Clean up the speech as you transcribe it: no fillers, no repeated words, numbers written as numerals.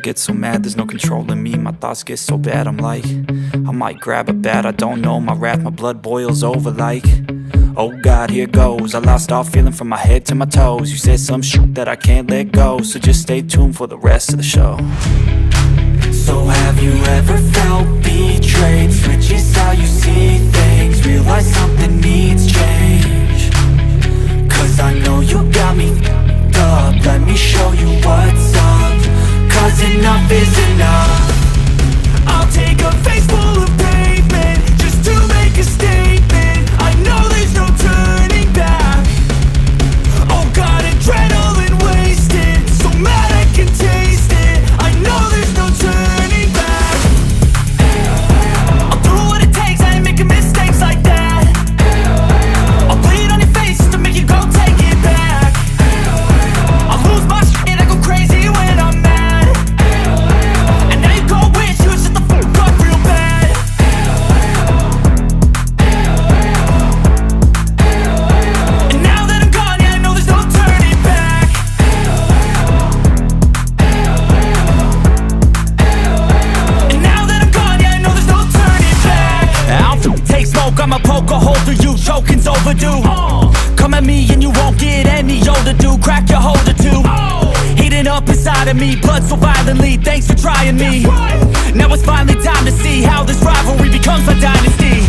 get so mad, there's no controlling me. My thoughts get so bad, I'm like, I might grab a bat, I don't know. My wrath, my blood boils over like, oh God, here goes. I lost all feeling from my head to my toes. You said some shit that I can't let go, so just stay tuned for the rest of the show. So have you ever felt betrayed? Switches how you see things, realize something needs change. Cause I know you got me f***ed up. Let me show you what's up, cause enough is enough. I'll take a face full of pavement just to make a statement. I know there's no turning back. Oh God, adrenaline wasted, so mad I can taste it. I know there's no turning back. I'll do what it takes, I ain't making mistakes like that. I'll bleed on your face just to make you go take it back. I'll lose my shit, I go crazy when I'm mad. And now you go wish you would shut the fuck up real bad. And now that I'm gone, yeah, I know there's no turning back. And now that I'm gone, yeah, I know there's no turning back. I'll take smoke, I'ma poke a hole through you, choking's overdue. Come at me and you won't get any older, dude. Crack your holder too. Heating up inside of me, blood so violently. Thanks for trying me. Now it's finally time to see how this rivalry becomes a dynasty.